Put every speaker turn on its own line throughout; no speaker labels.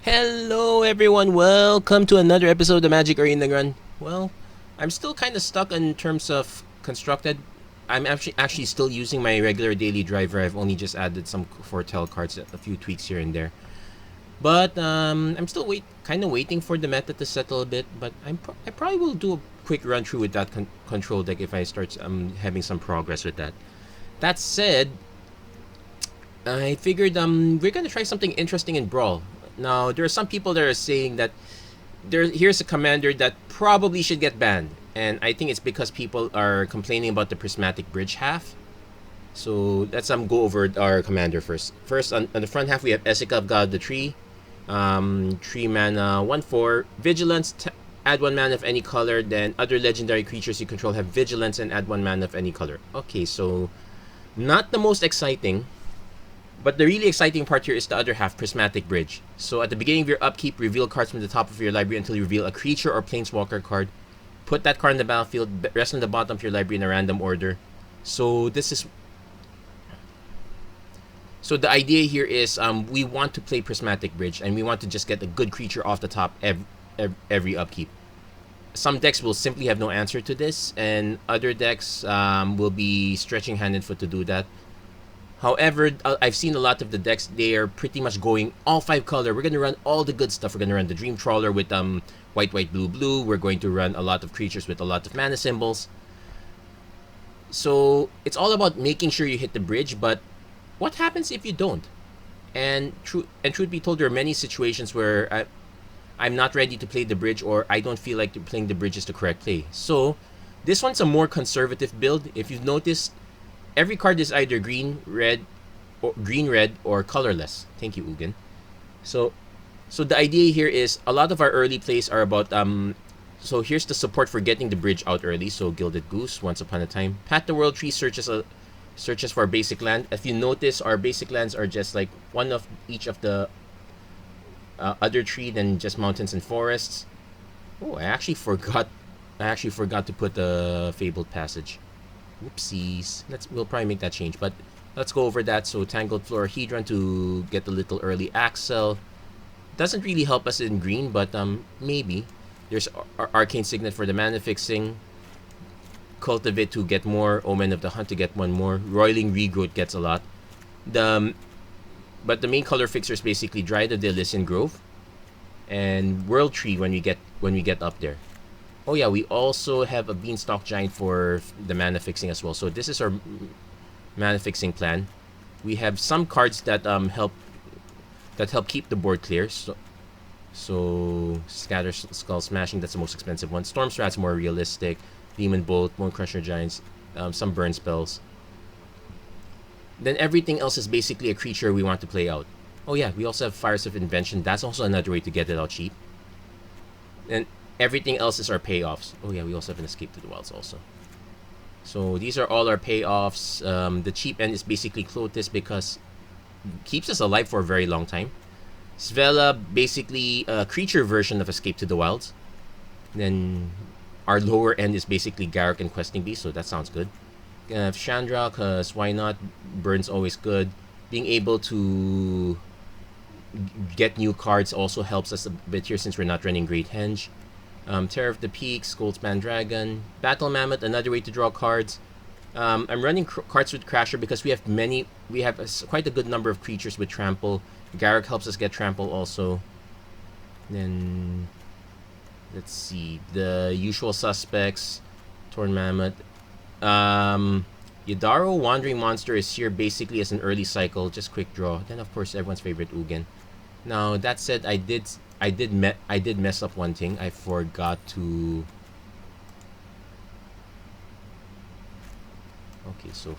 Hello everyone, welcome to another episode of Magic Arena Run. Well, I'm still kind of stuck in terms of constructed. I'm actually still using my regular daily driver. I've only just added some foretell cards, a few tweaks here and there. But I'm still kind of waiting for the meta to settle a bit. But I probably will do a quick run through with that control deck if I start having some progress with that. That said, I figured we're gonna try something interesting in Brawl. Now there are some people that are saying that here's a commander that probably should get banned, and I think it's because people are complaining about the Prismatic Bridge half. So let's go over our commander first. First on the front half we have Esika of God of the Tree, 3 mana, 1/4 vigilance. Add 1 mana of any color. Then other legendary creatures you control have vigilance and add 1 mana of any color. Okay, so not the most exciting. But the really exciting part here is the other half, Prismatic Bridge. So at the beginning of your upkeep, reveal cards from the top of your library until you reveal a creature or planeswalker card. Put that card in the battlefield, rest on the bottom of your library in a random order. So So the idea here is we want to play Prismatic Bridge, and we want to just get a good creature off the top every upkeep. Some decks will simply have no answer to this, and other decks will be stretching hand and foot to do that. However, I've seen a lot of the decks, they are pretty much going all 5 color. We're going to run all the good stuff. We're going to run the Dream Trawler with white, white, blue, blue. We're going to run a lot of creatures with a lot of mana symbols. So it's all about making sure you hit the bridge, but what happens if you don't? And truth be told, there are many situations where I'm not ready to play the bridge, or I don't feel like playing the bridge is the correct play. So this one's a more conservative build. If you've noticed, every card is either green, red, or colorless. Thank you, Ugin. So the idea here is a lot of our early plays are about So here's the support for getting the bridge out early. So Gilded Goose, Once Upon a Time. Pat the World Tree searches for basic land. If you notice, our basic lands are just like one of each of the other tree than just mountains and forests. Oh, I actually forgot to put the Fabled Passage. Whoopsies. We'll probably make that change, but let's go over that. So Tangled Florahedron to get a little early Axel. Doesn't really help us in green, but maybe. There's Arcane Signet for the mana fixing. Cultivate to get more. Omen of the Hunt to get 1 more. Roiling Regrowth gets a lot. But the main color fixer is basically Dryad of the Elysian Grove and World Tree when we get up there. Oh yeah, we also have a Beanstalk Giant for the mana fixing as well. So this is our mana fixing plan. We have some cards that help keep the board clear. So Scatter Skull Smashing, that's the most expensive one. Storm Strat's more realistic. Demon Bolt, Bone Crusher Giants, some burn spells. Then everything else is basically a creature we want to play out. Oh yeah, we also have Fires of Invention. That's also another way to get it out cheap. And everything else is our payoffs. Oh yeah, we also have an Escape to the Wilds also. So these are all our payoffs. The cheap end is basically Clotis because it keeps us alive for a very long time. Svella, basically a creature version of Escape to the Wilds. Then our lower end is basically Garruk and Questing Beast, so that sounds good. Chandra, because why not? Burn's always good. Being able to get new cards also helps us a bit here since we're not running Great Henge. Terror of the Peaks, Goldspan Dragon, Battle Mammoth, another way to draw cards. I'm running cards with Crasher because we have quite a good number of creatures with Trample. Garruk helps us get Trample also. Then let's see, the usual suspects, Torn Mammoth. Yadaro Wandering Monster is here basically as an early cycle, just quick draw. Then of course everyone's favorite Ugin. Now that said, I did mess up one thing. I forgot to. Okay, so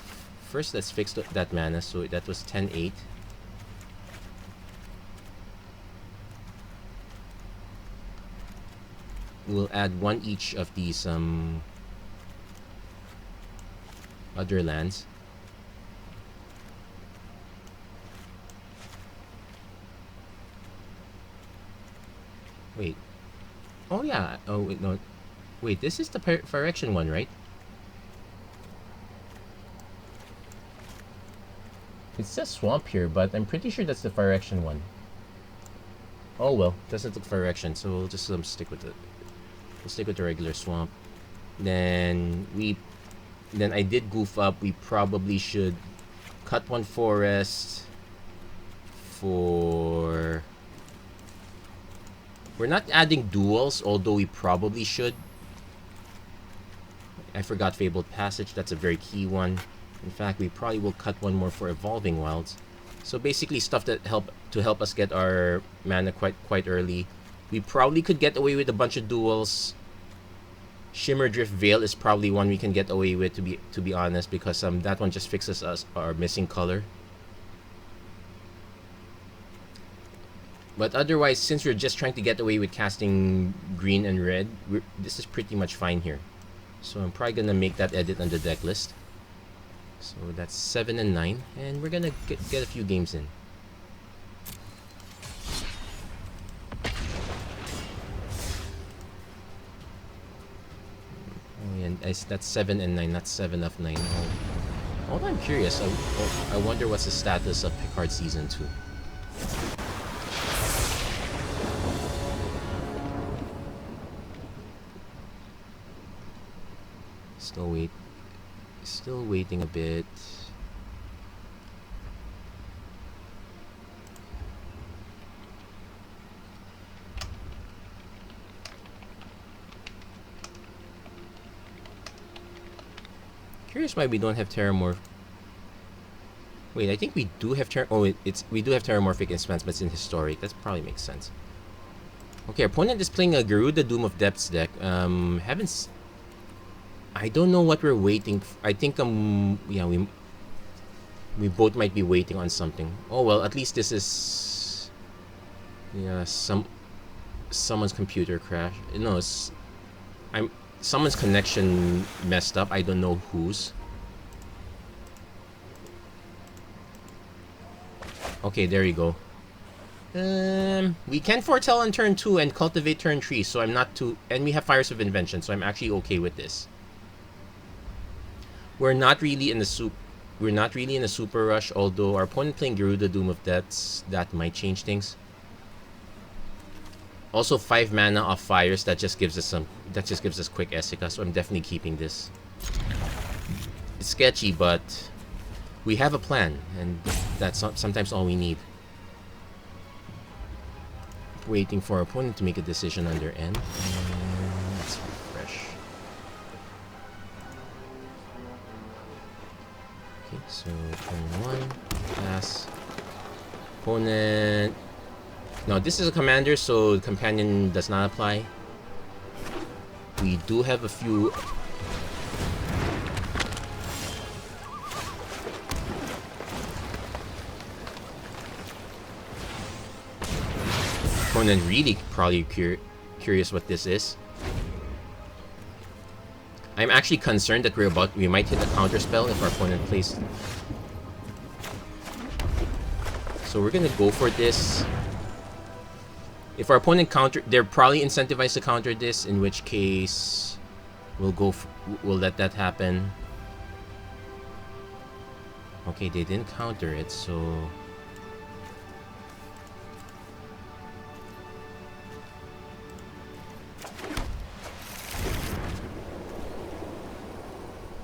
first let's fix that mana. So that was 10-8. We'll add 1 each of these other lands. Wait. Oh yeah. Oh wait, no. Wait, this is the Phyrexian one, right? It says Swamp here, but I'm pretty sure that's the Phyrexian one. Oh well, doesn't look for erection, so we'll just stick with the regular swamp. Then I did goof up. We probably should cut one forest for. We're not adding duels, although we probably should. I forgot Fabled Passage. That's a very key one. In fact, we probably will cut one more for Evolving Wilds. So basically stuff that help us get our mana quite early. We probably could get away with a bunch of duels. Shimmer Drift Veil is probably one we can get away with, to be honest, because that one just fixes us our missing color. But otherwise, since we're just trying to get away with casting green and red, this is pretty much fine here. So I'm probably gonna make that edit on the deck list. So that's 7 and 9, and we're gonna get a few games in. Oh, and that's 7 and 9, not 7 of 9. Oh, I'm curious. I wonder what's the status of Picard Season 2. Still waiting a bit. Curious why we don't have Terramorph. Wait, I think we do have we do have Terramorphic Advancements in Historic. That probably makes sense. Okay, opponent is playing a Garuda Doom of Depths deck. I don't know what we're waiting for. I think yeah, we both might be waiting on something. Oh well, at least this is someone's computer crashed. No, someone's connection messed up. I don't know whose. Okay, there you go. We can foretell on turn 2 and cultivate turn 3, so I'm not too. And we have Fires of Invention, so I'm actually okay with this. We're not really in a super rush, although our opponent playing Garuda Doom of Deaths, that might change things. Also 5 mana off fires, that just gives us quick Esika, so I'm definitely keeping this. It's sketchy, but we have a plan, and that's sometimes all we need. Waiting for our opponent to make a decision on their end. Let's refresh. Okay, so turn 1, pass. Opponent. No, this is a commander, so companion does not apply. We do have a few. Opponent really probably curious what this is. I'm actually concerned that we might hit a counter spell if our opponent plays. So we're gonna go for this. If our opponent they're probably incentivized to counter this, in which case we'll let that happen. Okay, they didn't counter it, so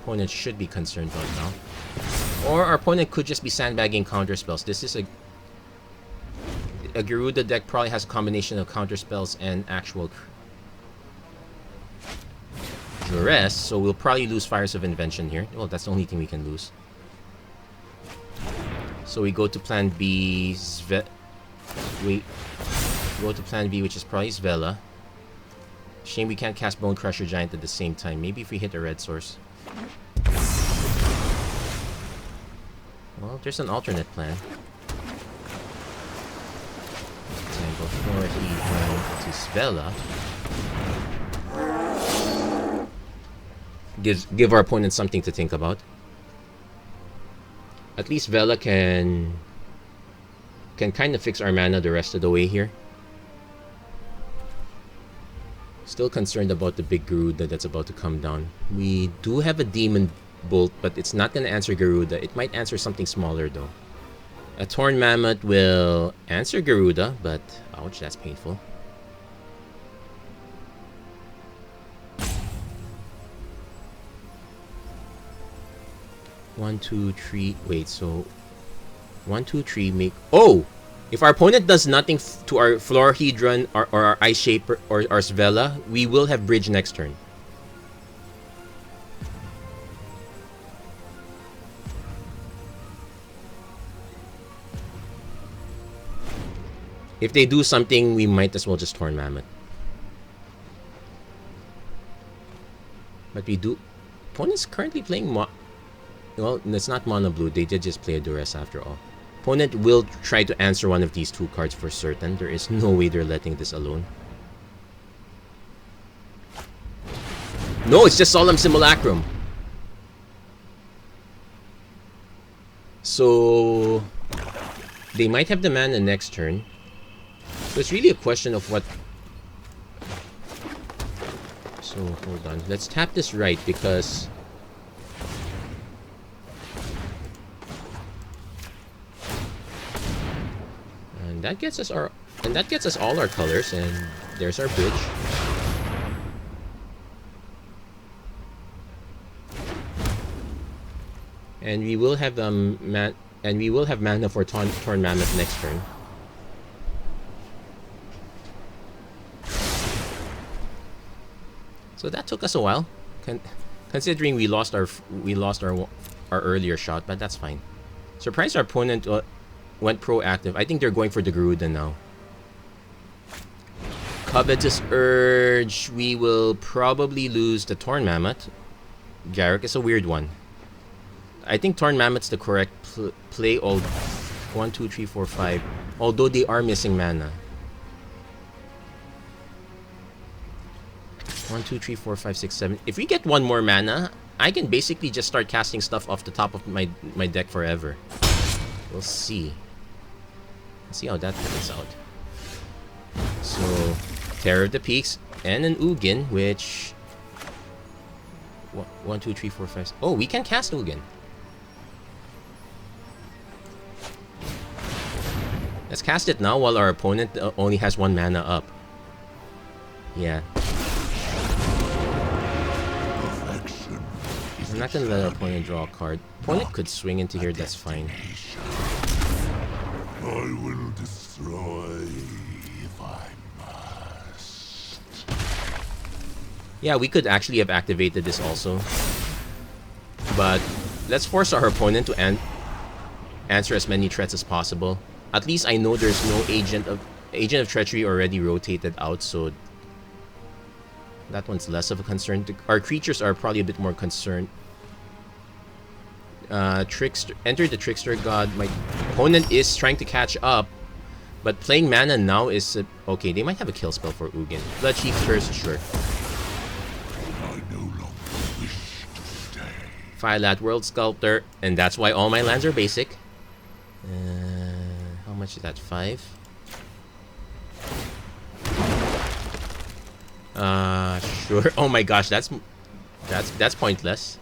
opponent should be concerned about now. Or our opponent could just be sandbagging counter spells. This is a Garuda deck probably has a combination of counter spells and actual duress, so we'll probably lose Fires of Invention here. Well, that's the only thing we can lose. So we go to plan B. We go to plan B, which is probably Svella. Shame we can't cast Bone Crusher Giant at the same time. Maybe if we hit a red source. Well, there's an alternate plan. Tangle Authority down to Svella. Give our opponent something to think about. At least Vela can kind of fix our mana the rest of the way here. Still concerned about the big Garuda that's about to come down. We do have a Demon Bolt, but it's not going to answer Garuda. It might answer something smaller though. A Torn Mammoth will answer Garuda, but ouch, that's painful. One, two, three. Wait, so 1, 2, 3 make. Oh! If our opponent does nothing to our Florahedron or our Ice Shaper or our Svella, we will have bridge next turn. If they do something, we might as well just Torn Mammoth. But we do. Opponent's currently playing well, it's not Mono Blue. They did just play a Duress after all. Opponent will try to answer one of these two cards for certain. There is no way they're letting this alone. No, it's just Solemn Simulacrum. So they might have the mana next turn. So it's really a question of what. So hold on. Let's tap this right because. And that gets us all our colors, and there's our bridge. And we will have mana for Torn Mammoth next turn. So that took us a while, considering we lost our earlier shot, but that's fine. Surprised our opponent went proactive. I think they're going for the Garuda now. Covetous Urge. We will probably lose the Torn Mammoth. Garrick is a weird one. I think Torn Mammoth's the correct play. All 1, 2, 3, 4, 5. Although they are missing mana. 1, 2, 3, 4, 5, 6, 7. If we get one more mana, I can basically just start casting stuff off the top of my deck forever. We'll see. Let's see how that turns out. So, Terror of the Peaks and an Ugin, which 1, 2, 3, 4, 5. Oh, we can cast Ugin. Let's cast it now while our opponent only has 1 mana up. Yeah. I'm not gonna let our opponent draw a card. Opponent could swing into here, that's fine.
I will destroy if I must.
Yeah, we could actually have activated this also. But let's force our opponent to answer as many threats as possible. At least I know there's no Agent of Treachery already rotated out, so that one's less of a concern. Our creatures are probably a bit more concerned. Trickster, enter the Trickster God. My opponent is trying to catch up, but playing mana now is okay. They might have a kill spell for Ugin. Bloodchief first, sure.
I no longer wish to stay.
Firelat World Sculptor, and that's why all my lands are basic. How much is that? 5. Sure. Oh my gosh, that's pointless.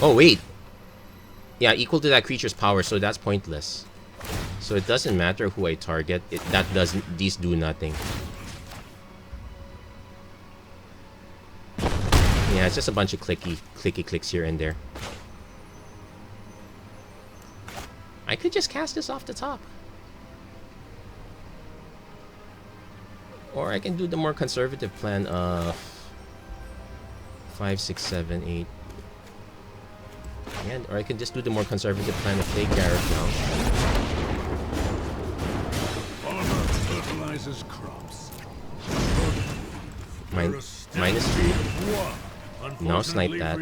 Oh wait. Yeah, equal to that creature's power, so that's pointless. So it doesn't matter who I target. These do nothing. Yeah, it's just a bunch of clicky clicks here and there. I could just cast this off the top. Or I can do the more conservative plan of 5, 6, 7, 8. Yeah, or I can just do the more conservative plan of play Garrett now.
Farmer fertilizes crops.
-3. Now snipe that.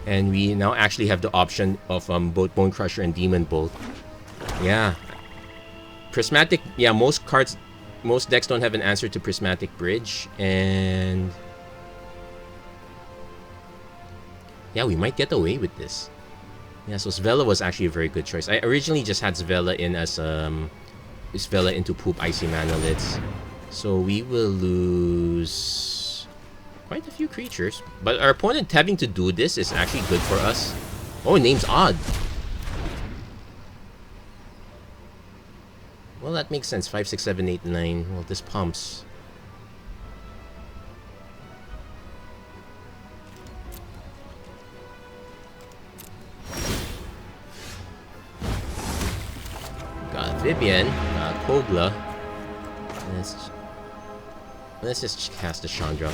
And we now actually have the option of both Bone Crusher and Demon Bolt. Yeah. Prismatic, yeah, most decks don't have an answer to Prismatic Bridge. And yeah, we might get away with this. Yeah, so Svella was actually a very good choice. I originally just had Svella in as Svella into poop icy mana lids. So we will lose quite a few creatures. But our opponent having to do this is actually good for us. Oh, name's odd. Well, that makes sense. 5, 6, 7, 8, 9. Well, this pumps. Got Vivian, got Kogla. Let's just cast a Chandra.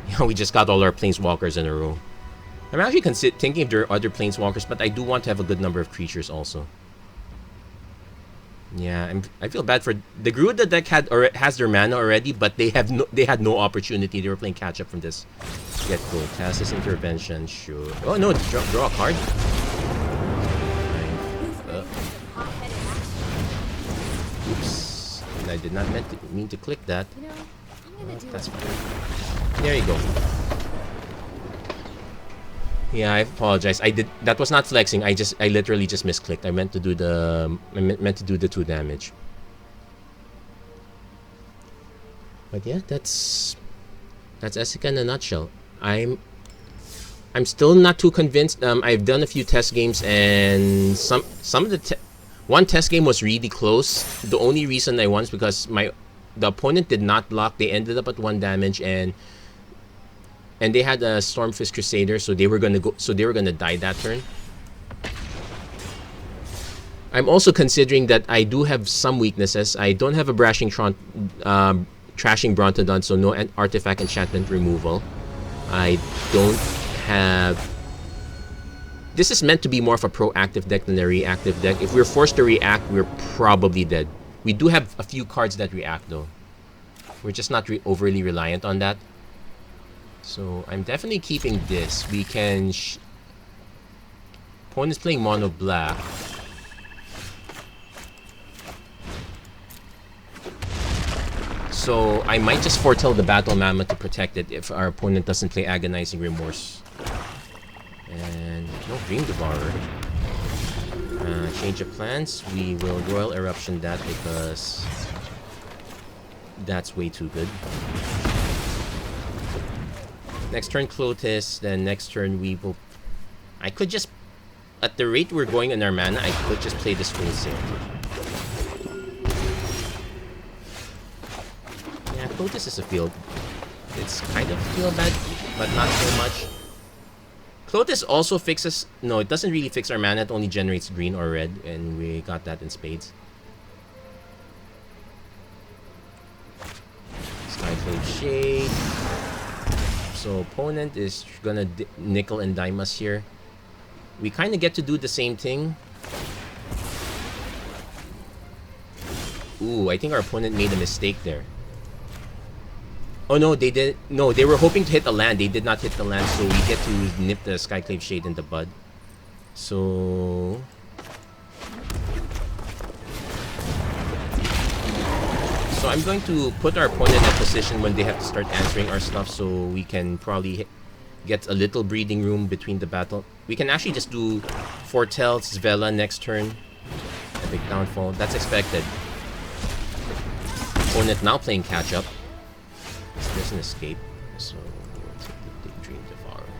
Yeah, we just got all our Planeswalkers in a row. I'm actually thinking if there are other Planeswalkers, but I do want to have a good number of creatures also. Yeah, I feel bad for the Garuda deck has their mana already, but they had no opportunity. They were playing catch up from this get go. Cast this intervention, sure. Oh no, draw a card. Oops, and I did not mean to click that. That's fine. There you go. Yeah, I apologize. That was not flexing. I literally just misclicked. I meant to do the 2 damage. But yeah, that's Esika in a nutshell. I'm still not too convinced. I've done a few test games, and some of the one test game was really close. The only reason I won is because the opponent did not block. They ended up at 1 damage, and they had a Stormfist Crusader, so they were gonna die that turn. I'm also considering that I do have some weaknesses. I don't have a Trashing Brontodon, so no artifact enchantment removal. I don't have... This is meant to be more of a proactive deck than a reactive deck. If we're forced to react, we're probably dead. We do have a few cards that react though. We're just not overly reliant on that. So I'm definitely keeping this. We can... Opponent's playing mono black. So I might just foretell the Battle Mammoth to protect it if our opponent doesn't play Agonizing Remorse. And no Dream Devourer. Change of plans. We will Royal Eruption that because that's way too good. Next turn Clotis, then next turn we will... I could just... At the rate we're going in our mana, I could just play this full sail. Yeah, Clotis is a field. It's kind of feel bad, but not so much. Clotis also fixes... No, it doesn't really fix our mana, it only generates green or red, and we got that in spades. Skyflame Shade. So opponent is gonna nickel and dime us here. We kind of get to do the same thing. Ooh, I think our opponent made a mistake there. Oh no, they did. No, they were hoping to hit the land. They did not hit the land, so we get to nip the Skyclave Shade in the bud. So... So I'm going to put our opponent in a position when they have to start answering our stuff, so we can probably get a little breathing room between the battle. We can actually just do Foretell, Svella next turn. Epic Downfall. That's expected. Opponent now playing catch up. There's an escape, so we'll take the Dream Devourer.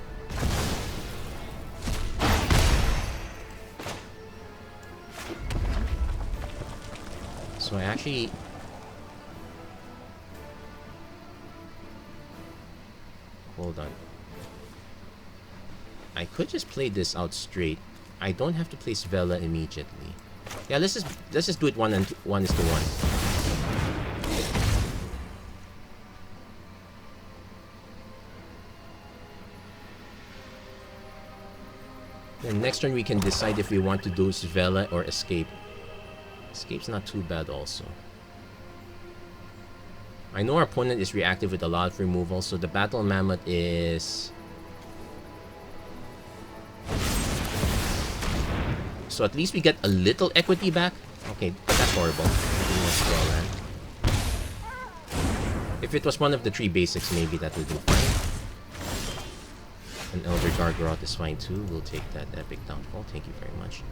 So I actually... Hold on. I could just play this out straight. I don't have to play Svella immediately. Yeah, let's just do it 1 is to 1. Then next turn we can decide if we want to do Svella or Escape. Escape's not too bad also. I know our opponent is reactive with a lot of removal, so the Battle Mammoth is... So at least we get a little equity back. Okay, that's horrible. If it was one of the 3 basics, maybe that would be fine. An Elder Gargaroth is fine too. We'll take that epic downfall. Thank you very much.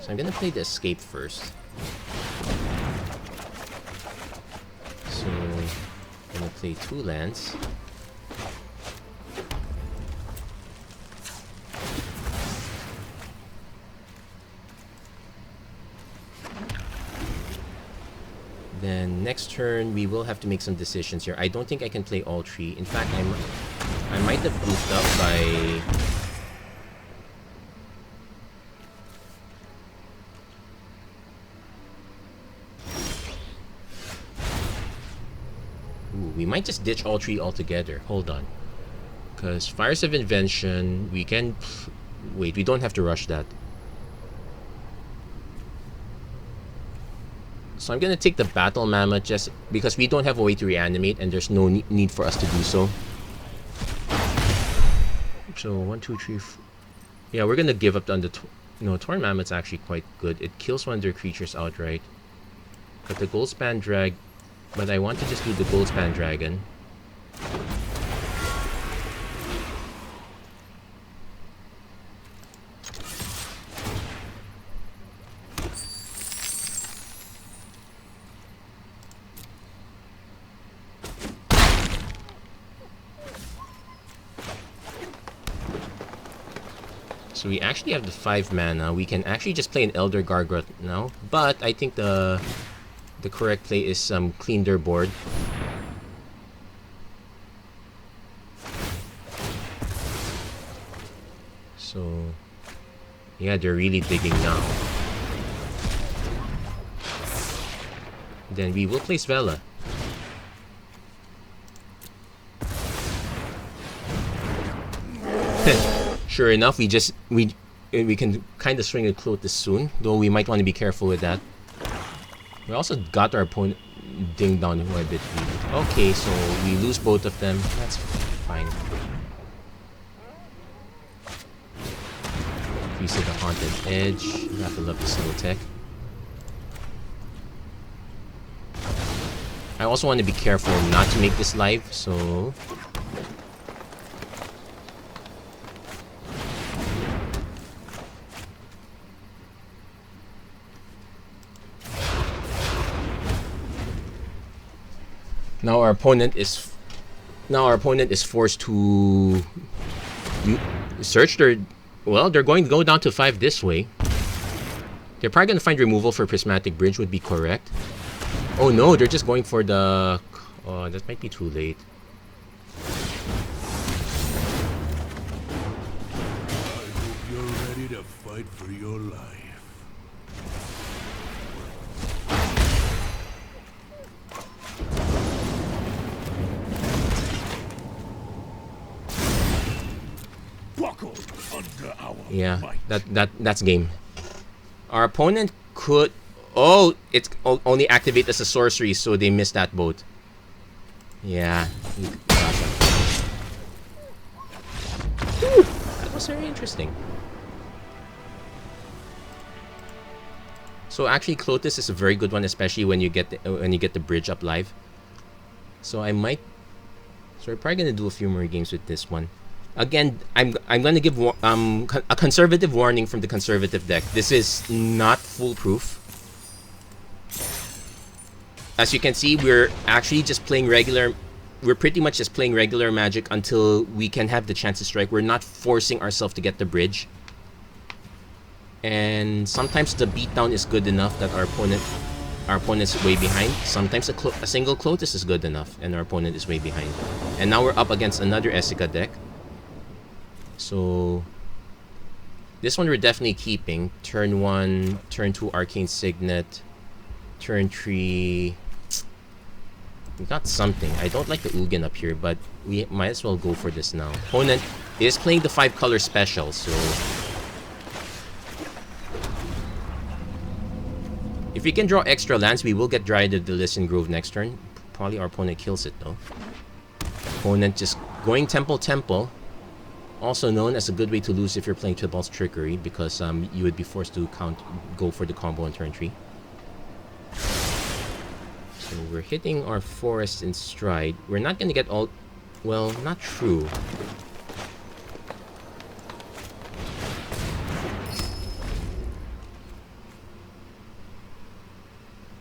So I'm gonna play the escape first. So I'm gonna play 2 lands. Then next turn we will have to make some decisions here. I don't think I can play all 3. In fact, I might have goofed up by we might just ditch all 3 altogether. Hold on. Because Fires of Invention, we can... Wait, we don't have to rush that. So I'm gonna take the Battle Mammoth just because we don't have a way to reanimate and there's no need for us to do so. So 1, 2, 3, 4. Yeah, we're gonna give up on the... No, Torn Mammoth's actually quite good. It kills one of their creatures outright. But the Goldspan Drag... But I want to just do the Goldspan Dragon. So we actually have the 5 mana. We can actually just play an Elder Gargaroth now. But I think the correct play is clean their board. So yeah, they're really digging now. Then we will place Vela. Sure enough, we can kind of swing a Clothis soon, though we might want to be careful with that. We also got our opponent ding down who I bit weak. Okay, so we lose both of them. That's fine. Increase of the Haunted Edge. You have to love the slow tech. I also want to be careful not to make this live, so... Now our opponent is forced to search their... Well, they're going to go down to 5 this way. They're probably going to find removal for Prismatic Bridge would be correct. Oh no, they're just going for the... Oh, that might be too late.
I hope you're ready to fight for your life.
Yeah, that's game. Our opponent could... Oh, it's only activate as a sorcery, so they missed that boat. Yeah. Whew, that was very interesting. So actually, Clothis is a very good one, especially when you get the bridge up live. So I might... So we're probably gonna do a few more games with this one. Again, I'm gonna give a conservative warning from the conservative deck. This is not foolproof. As you can see, we're actually just playing regular... We're pretty much just playing regular Magic until we can have the chance to strike. We're not forcing ourselves to get the bridge. And sometimes the beatdown is good enough that our opponent's way behind. Sometimes a single Clothis is good enough and our opponent is way behind. And now we're up against another Esika deck. So this one we're definitely keeping. Turn 1, turn 2 Arcane Signet, turn 3... We got something. I don't like the Ugin up here, but we might as well go for this now. Opponent is playing the 5-color special, so... If we can draw extra lands, we will get Dryad of the Listen Grove next turn. Probably our opponent kills it though. Opponent just going Temple. Also known as a good way to lose if you're playing Tybalt's Trickery, because you would be forced to go for the combo on turn 3. So we're hitting our forest in stride. We're not gonna get all... Well, not true.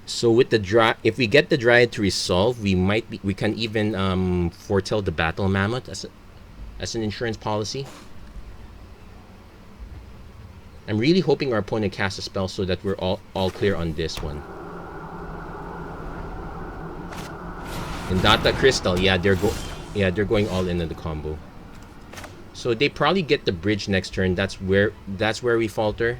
So with the if we get the Dryad to resolve, we can even foretell the Battle Mammoth as an insurance policy. I'm really hoping our opponent casts a spell so that we're all clear on this one. And Data Crystal, yeah, they're going all in on the combo. So they probably get the bridge next turn. That's where we falter.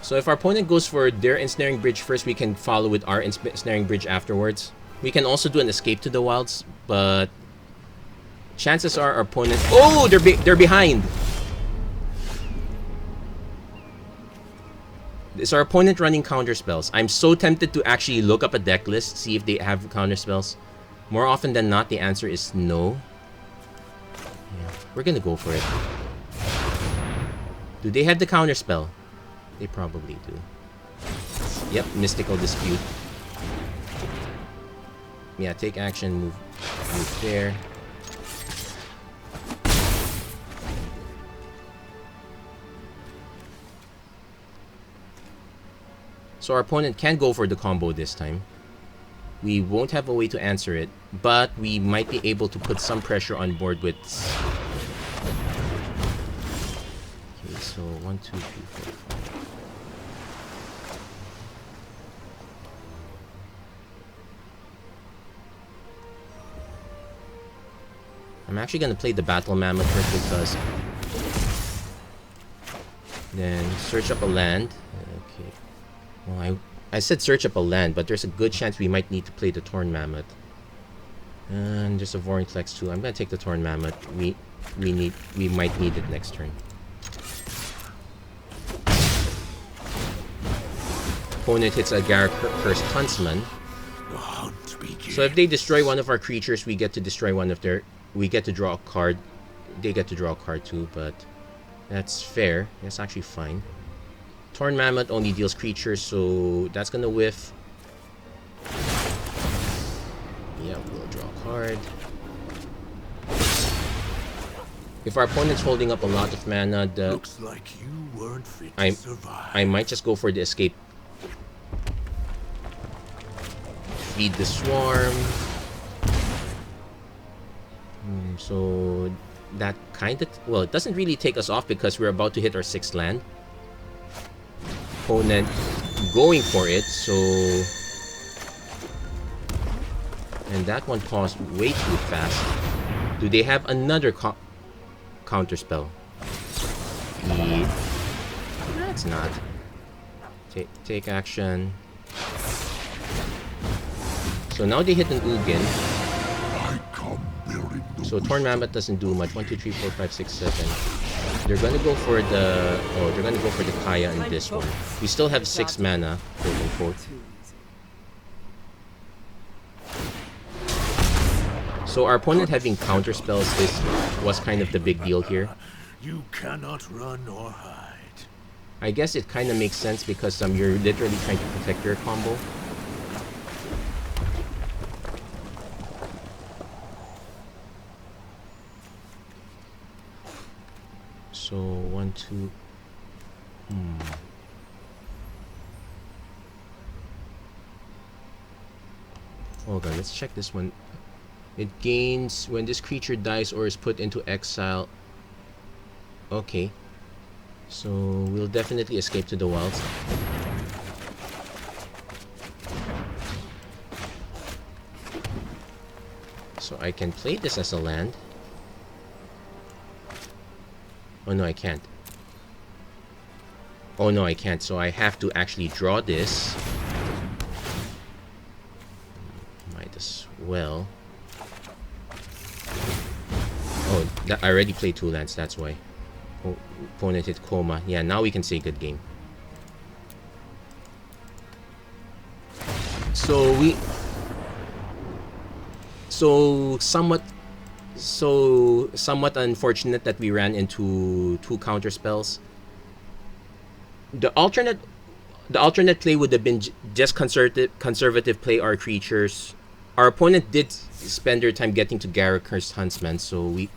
So if our opponent goes for their Ensnaring Bridge first, we can follow with our Ensnaring Bridge afterwards. We can also do an Escape to the Wilds, but chances are our opponent... Oh, they're behind! Is our opponent running counter spells? I'm so tempted to actually look up a deck list, see if they have counter spells. More often than not, the answer is no. Yeah, we're gonna go for it. Do they have the counter spell? They probably do. Yep, Mystical Dispute. Yeah, take action, move there. So our opponent can go for the combo this time. We won't have a way to answer it, but we might be able to put some pressure on board with... Okay, so 1, 2, 3, 4, 5. I'm actually going to play the Battle Mammoth first because... Then search up a land. Okay. Well, I said search up a land, but there's a good chance we might need to play the Torn Mammoth. And there's a Vorinclex too. I'm going to take the Torn Mammoth. We might need it next turn. Opponent hits a Garruk Cursed Huntsman. So if they destroy one of our creatures, we get to destroy one of their... We get to draw a card. They get to draw a card too, but that's fair. That's actually fine. Torn Mammoth only deals creatures, so that's gonna whiff. Yeah, we'll draw a card. If our opponent's holding up a lot of mana,
looks like you weren't fit to survive.
I might just go for the escape. Feed the Swarm. So that kind of... Well, it doesn't really take us off because we're about to hit our 6th land. Opponent going for it, so... And that one paused way too fast. Do they have another counter spell? That's not. Take action. So now they hit an Ugin. So Torn Mammoth doesn't do much. 1, 2, 3, 4, 5, 6, 7. They're gonna go for the... Oh, they're gonna go for the Kaya in this one. We still have 6 mana, quote unquote. So our opponent having counter spells was kind of the big deal here.
You cannot run or hide.
I guess it kind of makes sense because you're literally trying to protect your combo. So 1, 2. Hold on, let's check this one. It gains when this creature dies or is put into exile. Okay. So we'll definitely escape to the wilds. So I can play this as a land. Oh no, I can't. Oh no, I can't. So I have to actually draw this. Might as well. Oh, I already played 2 lands, that's why. Opponent hit Coma. Yeah, now we can say good game. So we... So somewhat unfortunate that we ran into 2 counter spells. The alternate play would have been just conservative play our creatures. Our opponent did spend their time getting to Garruk Cursed Huntsman, so we...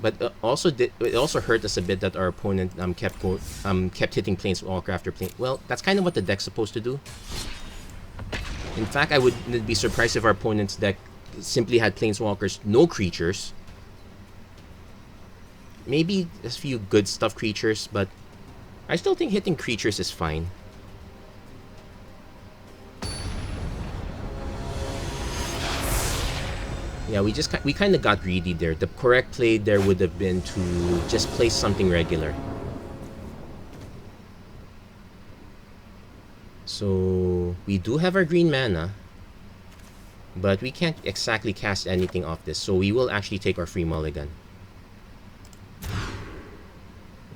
But it also hurt us a bit that our opponent kept hitting Planeswalker after plane. Well, that's kind of what the deck's supposed to do. In fact, I wouldn't be surprised if our opponent's deck simply had Planeswalkers, no creatures. Maybe a few good stuff creatures, but I still think hitting creatures is fine. Yeah, we kind of got greedy there. The correct play there would have been to just play something regular. So we do have our green mana, but we can't exactly cast anything off this. So we will actually take our free mulligan.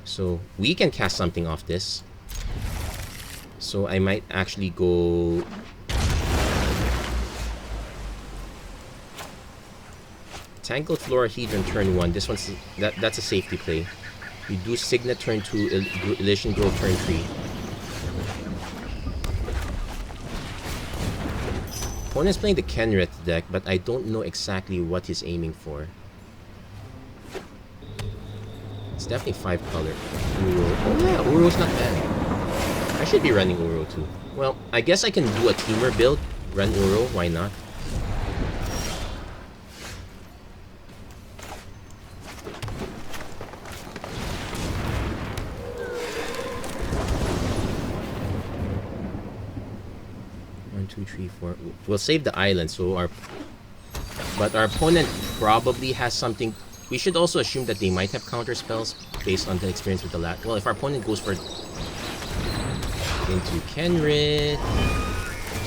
So we can cast something off this. So I might actually go... Tangled Florahedron turn 1. This one's... That's a safety play. We do Signet turn 2, Elysian Grove turn 3. Opponent's playing the Kenrith deck, but I don't know exactly what he's aiming for. It's definitely 5 color. Uro. Oh yeah, Uro's not bad. I should be running Uro too. Well, I guess I can do a teamer build. Run Uro, why not? One, two, three, four. We'll save the island, so but our opponent probably has something. We should also assume that they might have counter spells based on the experience with the lat. Well, if our opponent goes for into Kenrith,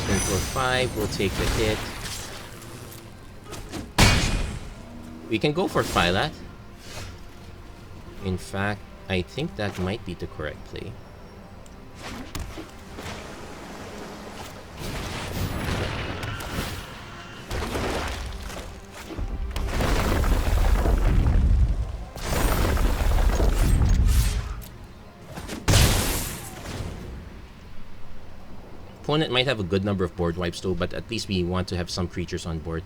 then for 5, we'll take the hit. We can go for Phylat. In fact, I think that might be the correct play. Opponent might have a good number of board wipes though, but at least we want to have some creatures on board.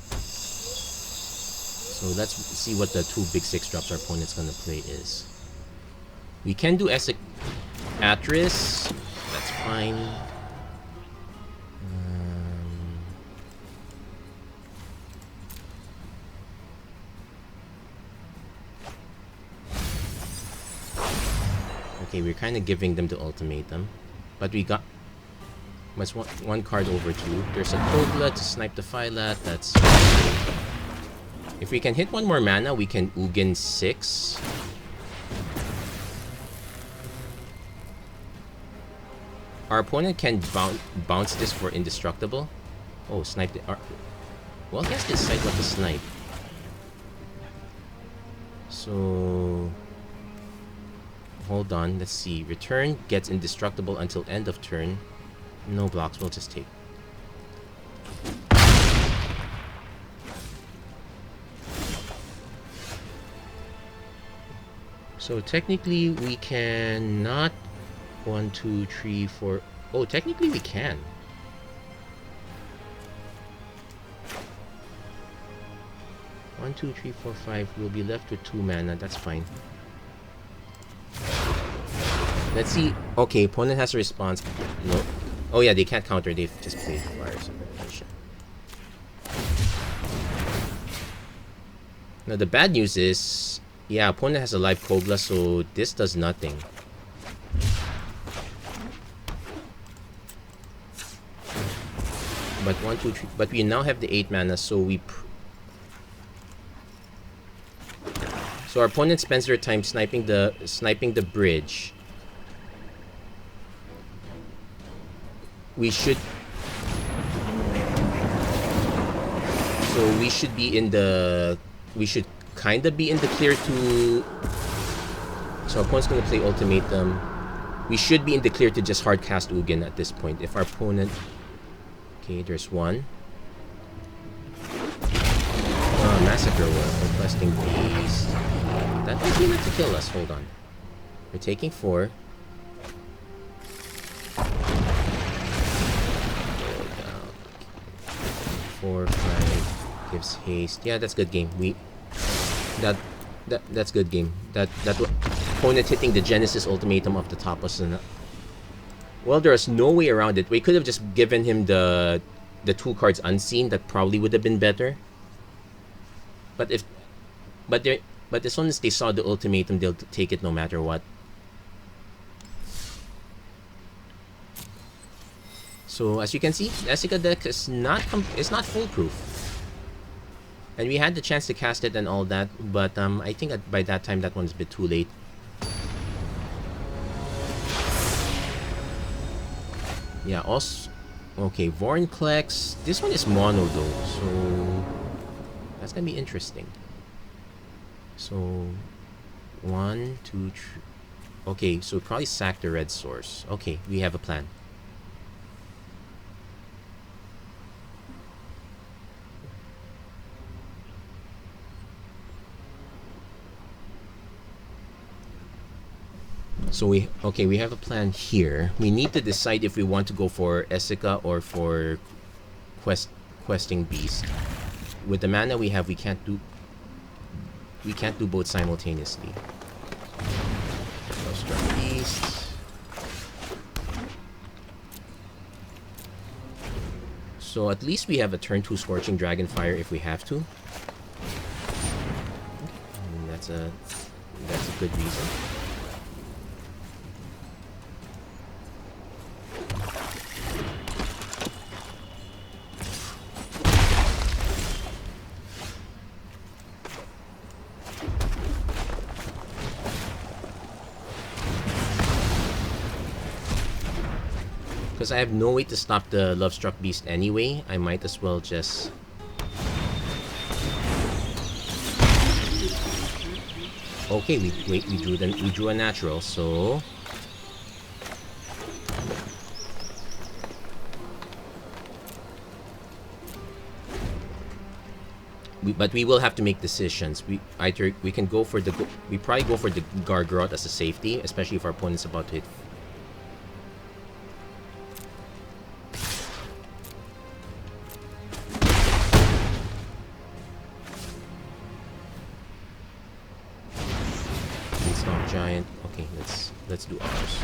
So let's see what the 2 big 6 drops our opponent's gonna play is. We can do Esik Atris. That's fine. Okay, we're kind of giving them the ultimatum. But we got one card over 2. There's a Kogla to snipe the Phylat. That's okay. If we can hit 1 more mana, we can Ugin 6. Our opponent can bounce this for indestructible. Oh, snipe the... well, I guess decide what to snipe. So... hold on, let's see. Return gets indestructible until end of turn. No blocks, we'll just take. So technically we can not 1, 2, 3, 4. Oh, technically we can. One, 2, 3, 4, 5. We'll be left with 2 mana. That's fine. Let's see. Okay, opponent has a response. No. Oh yeah, they can't counter. They've just played Fires of Revelation. Now the bad news is, yeah, opponent has a live Kogla, so this does nothing. But 1, 2, 3. But we now have the 8 mana, so we. So our opponent spends their time sniping the bridge. We should. So we should be in the. We should kind of be in the clear to. So our opponent's gonna play ultimatum. We should be in the clear to just hard cast Ugin at this point. If our opponent... Okay, there's one. Massacre one. Requesting beast. That might be enough to kill us. Hold on. We're taking 4. Go down. 4, 5. Gives haste. Yeah, that's good game. That's good game. That opponent hitting the Genesis ultimatum off the top was enough. Well, there's no way around it. We could have just given him the 2 cards unseen. That probably would have been better. But as soon as they saw the ultimatum, they'll take it no matter what. So as you can see, Esika deck is not foolproof. And we had the chance to cast it and all that, but I think by that time that one's a bit too late. Yeah, also... Okay, Vorinclex. This one is mono though, so... That's gonna be interesting. So... 1, 2, 3... Okay, so probably sack the red source. Okay, we have a plan. So we have a plan here. We need to decide if we want to go for Esika or for questing beast. With the mana we have, we can't do both simultaneously. Struck beast. So at least we have a turn 2 Scorching Dragonfire if we have to. And that's a good reason. Because I have no way to stop the Lovestruck Beast anyway, I might as well just... Okay, we drew a natural, so... But we will have to make decisions. We can go for the... We probably go for the Gargoyle as a safety, especially if our opponent's about to hit... Giant. Okay, let's do ours.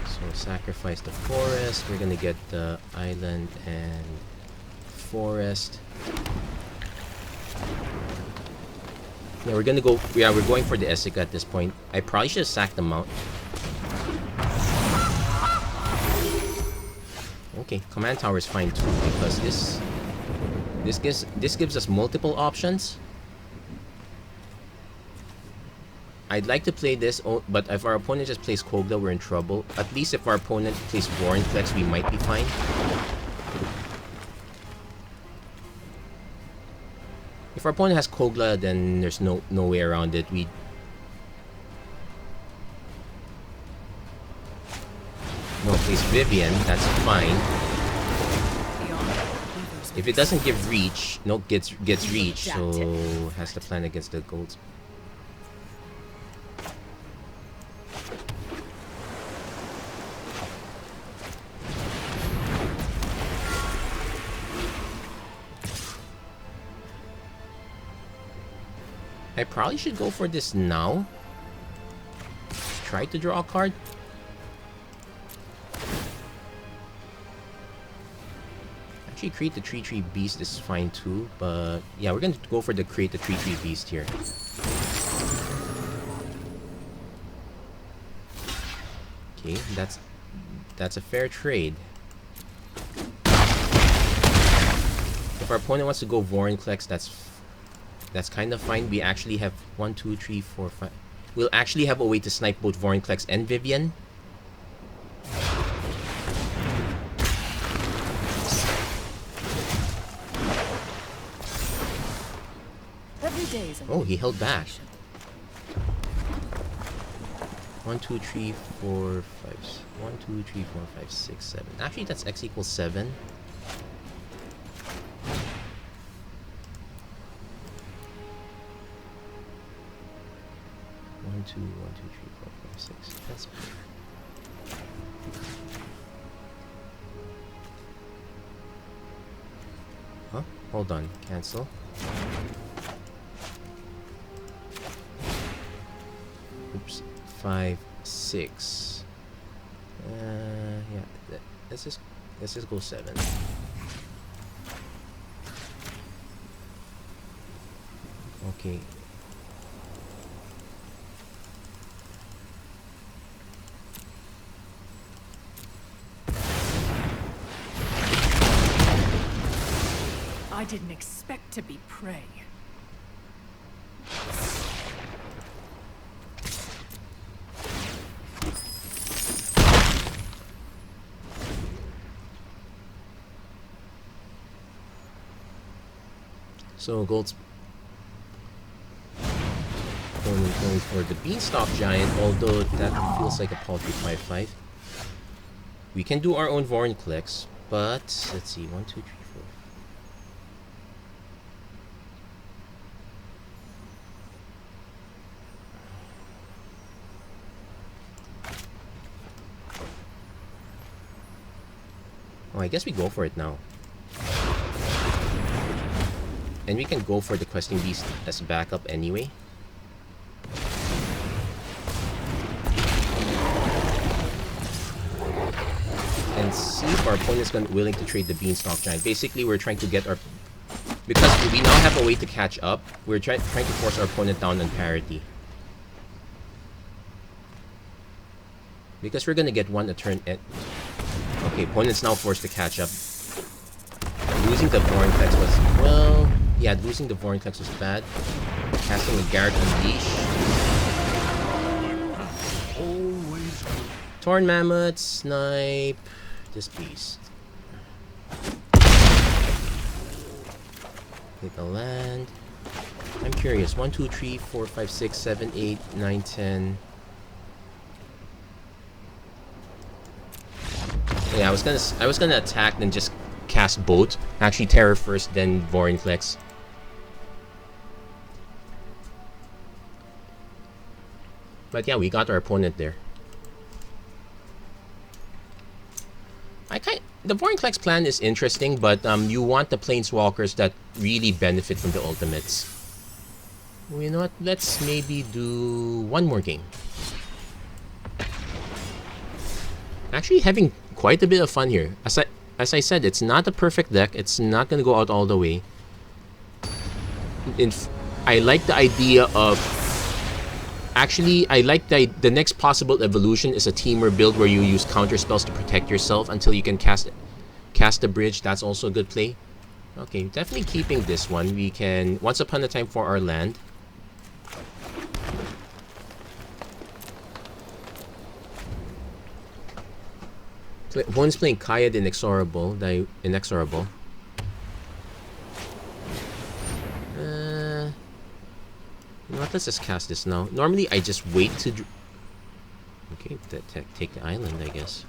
So sacrifice the forest. We're gonna get the island and forest. Yeah, we're gonna go. Yeah, we're going for the Esika at this point. I probably should have sacked the mount. Okay, command tower is fine too because this gives us multiple options. I'd like to play this, but if our opponent just plays Kogla, we're in trouble. At least if our opponent plays Vorinclex, we might be fine. If our opponent has Kogla, then there's no way around it. No, plays Vivian, that's fine. If it doesn't give reach, no, gets reach, so has to plan against the golds. I probably should go for this now. Try to draw a card. Actually, create the 3/3 beast is fine too, but yeah, we're gonna go for the create the 3/3 beast here. Okay, that's a fair trade. If our opponent wants to go Vorinclex, that's kind of fine. We actually have 1, 2, 3, 4, 5. We'll actually have a way to snipe both Vorinclex and Vivian. Oh, he held back. 1, 2, 3, 4, 5. 1, 2, 3, 4, 5, 6, 7. Actually, that's x equals 7. One, two, 1, 2, 3, 4, 5, 6. That's better. Huh? Hold on. Cancel. Oops. 5, 6. Yeah. Let's just go 7. Okay.
I didn't expect to be prey.
So gold's going for the Beanstalk Giant, although that feels like a paltry 5/5. We can do our own Vorinclex, but let's see, 1, 2, 3, 4. Oh, I guess we go for it now. And we can go for the Questing Beast as backup anyway. And see if our opponent's willing to trade the Beanstalk Giant. Basically, we're trying to get our... Because we now have a way to catch up, we're trying to force our opponent down on parity. Because we're gonna get one a turn... Okay, opponent's now forced to catch up. Losing the Vorinclex was... Well... Yeah, losing the Vorinclex was bad. Casting a Garrett Unleash. Torn Mammoth, Snipe... This beast. Hit the land. I'm curious. 1, 2, 3, 4, 5, 6, 7, 8, 9, 10. Yeah, I was gonna attack then just cast both. Actually Terror first, then Vorinclex. But yeah, we got our opponent there. The Vorinclex plan is interesting, but you want the Planeswalkers that really benefit from the ultimates. Well, you know what? Let's maybe do one more game. Actually having quite a bit of fun here. As I said, it's not a perfect deck. It's not going to go out all the way. I like the idea of... Actually, I like the next possible evolution is a teamer build where you use counter spells to protect yourself until you can cast the bridge. That's also a good play. Okay, definitely keeping this one. We can Once Upon a Time for our land. One's playing Kaya the Inexorable. You know what, let's just cast this now. Normally, I just wait to... Okay, take the island, I guess.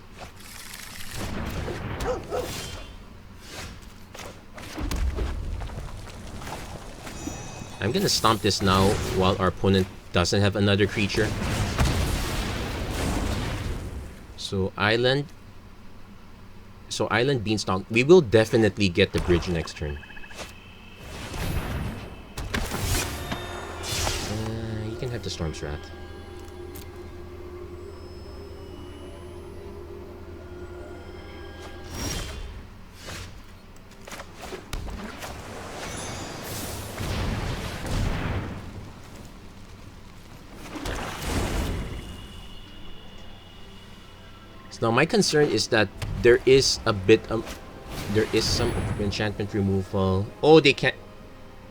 I'm gonna stomp this now while our opponent doesn't have another creature. So, Island, Beanstalk. We will definitely get the bridge next turn. You can have the Storm's Wrath. So now my concern is that there is a bit there is some enchantment removal. Oh, they can't,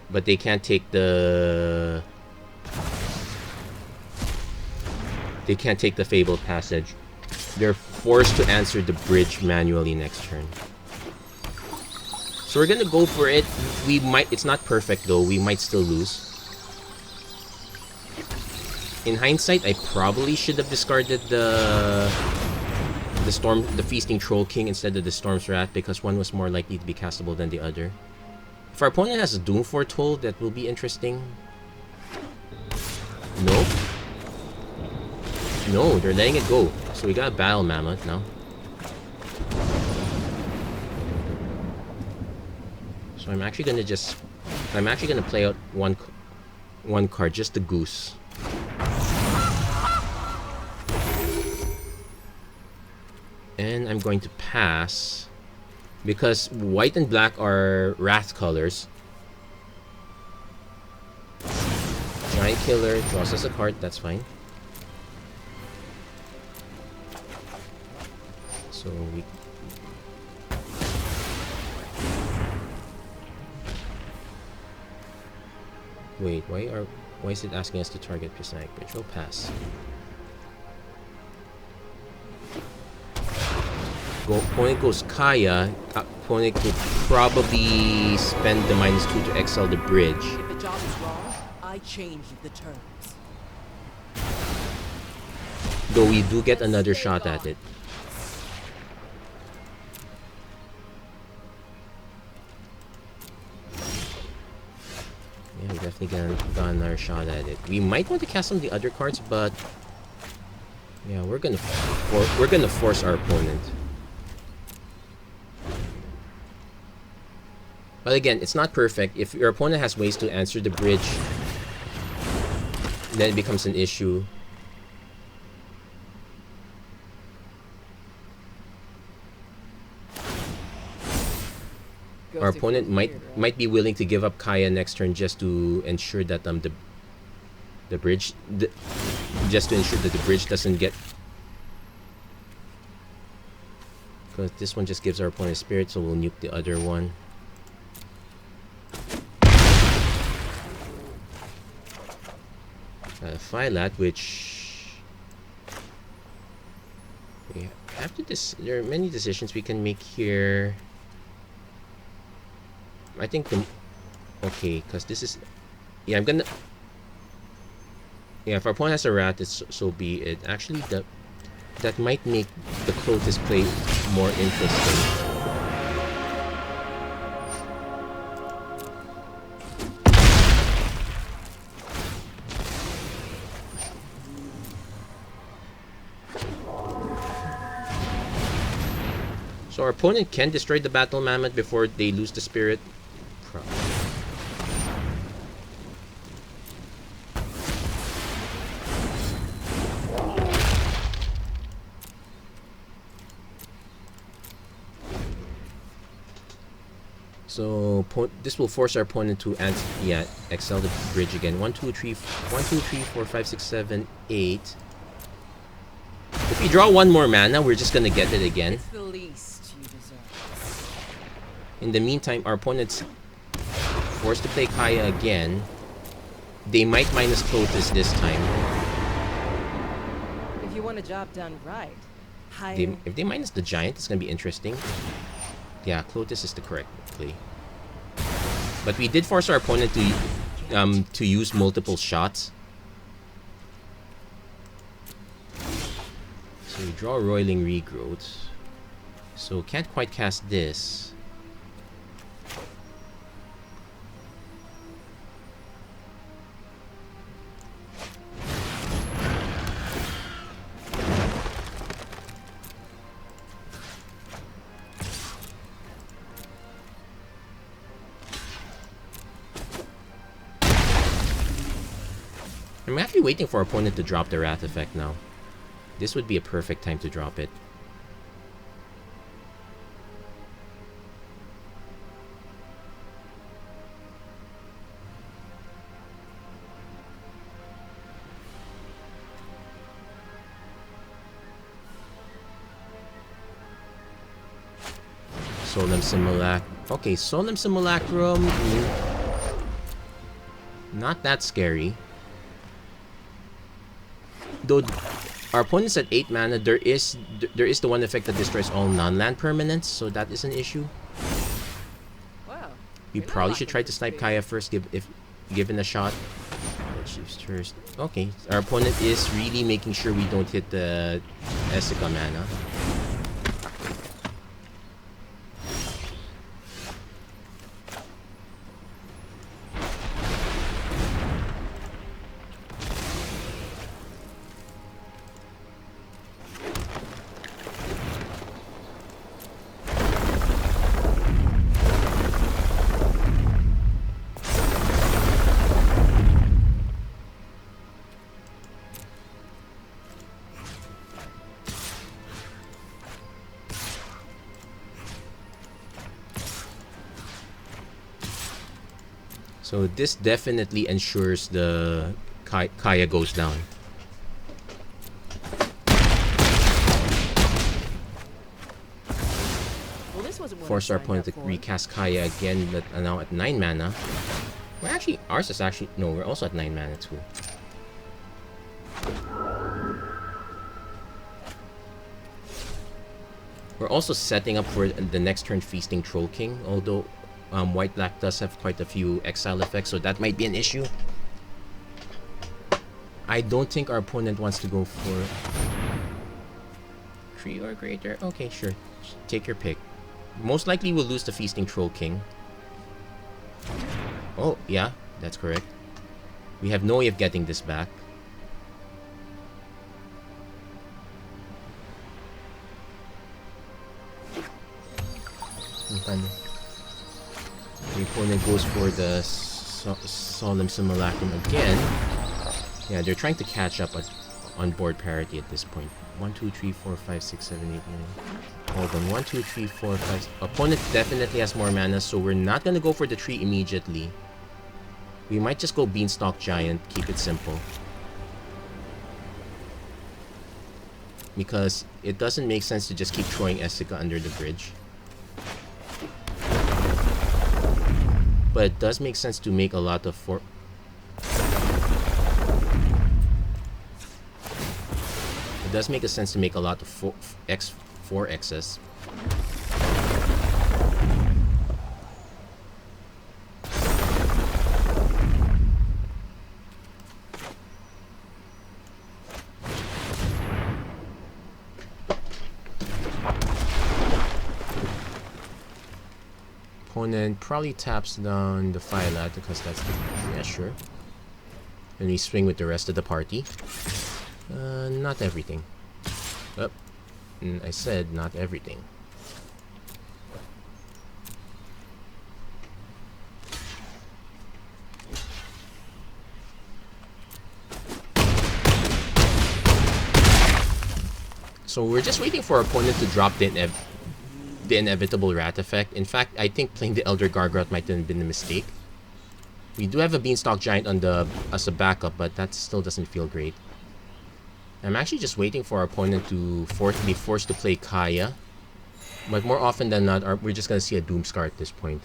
but they can't take the... They can't take the Fabled Passage. They're forced to answer the bridge manually next turn. So we're gonna go for it. We might... It's not perfect though. We might still lose. In hindsight, I probably should have discarded the Feasting Troll King instead of the Storm's Wrath, because one was more likely to be castable than the other. If our opponent has a Doom Foretold, that will be interesting. Nope. No, they're letting it go. So we got a Battle Mammoth now. So I'm actually gonna play out one card, just the Goose. And I'm going to pass because white and black are Wrath colors. Giant Killer draws us a card, that's fine. So we... Wait, why is it asking us to target Prismatic Bridge? We'll pass. Opponent goes Kaya. Opponent could probably spend the -2 to exile the bridge.
If the job is wrong, I change the terms.
Though we do get another shot at it. Yeah, we definitely got another shot at it. We might want to cast some of the other cards, but yeah, we're gonna force our opponent. But again, it's not perfect. If your opponent has ways to answer the bridge, then it becomes an issue. Our opponent might be willing to give up Kaya next turn just to ensure that the bridge just to ensure that the bridge doesn't get, because this one just gives our opponent spirit, so we'll nuke the other one. Phylat, which we have to there are many decisions we can make here. I think okay, because this is, yeah, I'm gonna, yeah, if our opponent has a rat, it's so be it. Actually, that might make the Clotis play more interesting. So our opponent can destroy the Battle Mammoth before they lose the spirit. Probably. So this will force our opponent to exile the bridge again. 1, 2, 3, 4, 5, 6, 7, 8. If we draw one more mana, we're just gonna get it again.
It's the least you deserve.
In the meantime, our opponent's forced to play Kaya again. They might minus Clotis this time.
If you want a job done right,
If they minus the Giant, it's gonna be interesting. Yeah, Clotis is the correct play. But we did force our opponent to use multiple shots. So we draw Roiling Regrowth. So can't quite cast this. I'm actually waiting for our opponent to drop the Wrath effect now. This would be a perfect time to drop it. Solemn Simulacrum. Okay, Solemn Simulacrum. Not that scary. Though our opponent's at 8 mana, there is the one effect that destroys all non-land permanents, so that is an issue.
Wow.
We probably should try to snipe Kaya first, if given a shot. Chief's Thirst. Okay, our opponent is really making sure we don't hit the Esika mana. So this definitely ensures the Kaya goes down.
Well, this wasn't what I
Force our
signed
opponent
up
to
for.
recast Kaya again, but now at 9 mana. We're actually, ours is actually, no, we're also at 9 mana too. We're also setting up for the next turn Feasting Troll King, although White Black does have quite a few exile effects, so that might be an issue. I don't think our opponent wants to go for 3 or greater. Okay, sure. Take your pick. Most likely we'll lose the Feasting Troll King. Oh, yeah, that's correct. We have no way of getting this back. The opponent goes for the Solemn Simulacrum again. Yeah, they're trying to catch up on board parity at this point. 1, 2, 3, 4, 5, 6, 7, 8, 9. Hold on. 1, 2, 3, 4, 5. Opponent definitely has more mana, so we're not gonna go for the tree immediately. We might just go Beanstalk Giant, keep it simple. Because it doesn't make sense to just keep throwing Esika under the bridge. But it does make sense to make a lot of It does make a sense to make a lot of 4Xs. Opponent probably taps down the Phylat because that's the... Yeah, sure. And we swing with the rest of the party. Not everything. Oh, I said not everything. So we're just waiting for our opponent to drop the inevitable Rat effect. In fact, I think playing the Elder Gargoyle might have been a mistake. We do have a Beanstalk Giant on as a backup, but that still doesn't feel great. I'm actually just waiting for our opponent to be forced to play Kaya. But more often than not, we're just going to see a Doomscar at this point.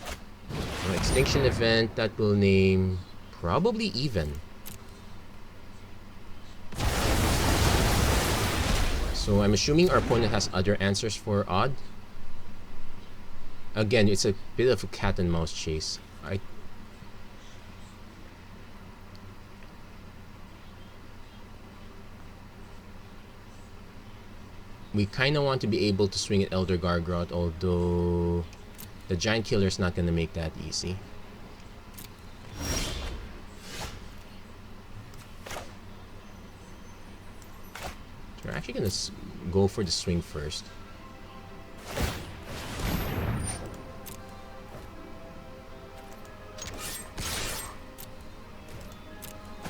Extinction event, that will name probably even. So I'm assuming our opponent has other answers for odd. Again, it's a bit of a cat and mouse chase. We kind of want to be able to swing at Elder Gargroth, although the Giant Killer is not going to make that easy. So we're actually going to go for the swing first.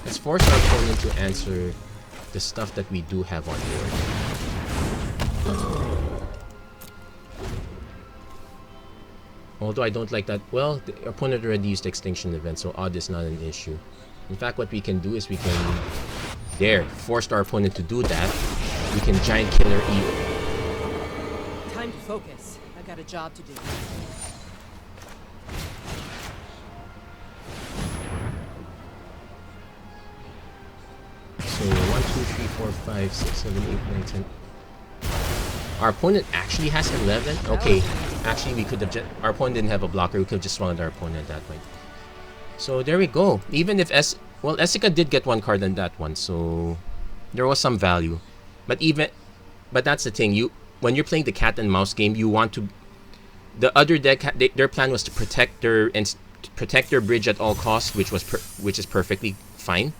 Let's force our opponent to answer the stuff that we do have on board. Although I don't like that. Well, the opponent already used Extinction Event, so odd is not an issue. In fact, what we can do is we can... There, forced our opponent to do that. We can Giant Killer Evil.
Time to focus. I got a job to do.
So 1, 2, 3, 4, 5, 6, 7, 8, 9, 10. Our opponent actually has 11? Okay, actually we could have just... Our opponent didn't have a blocker, we could have just swung at our opponent at that point. So there we go. Even if Well, Esika did get one card on that one, so there was some value. But that's the thing. When you're playing the cat and mouse game, you want to. The other deck, their plan was to protect their bridge at all costs, which is perfectly fine.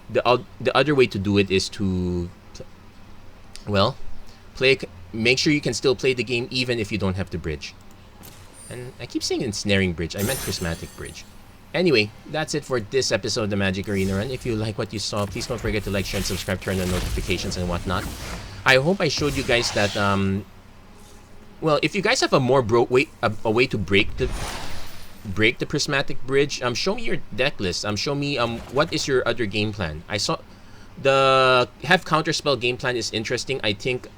The other way to do it is to, well, make sure you can still play the game even if you don't have the bridge. And I keep saying ensnaring bridge. I meant prismatic bridge. Anyway, that's it for this episode of the Magic Arena Run. If you like what you saw, please don't forget to like, share, and subscribe, turn on notifications and whatnot. I hope I showed you guys that, well, if you guys have a more a way to break the prismatic bridge, show me your deck list. Show me what is your other game plan. I saw the have counterspell game plan is interesting. I think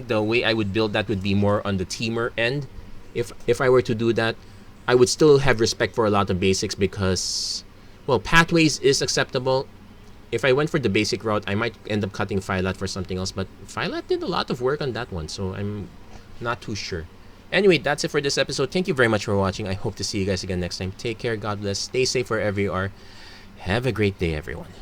the way I would build that would be more on the teamer end. If I were to do that, I would still have respect for a lot of basics because, well, pathways is acceptable. If I went for the basic route, I might end up cutting Phylat for something else, but Phylat did a lot of work on that one, so I'm not too sure. Anyway, that's it for this episode. Thank you very much for watching. I hope to see you guys again next time. Take care, God bless, stay safe wherever you are. Have a great day, everyone.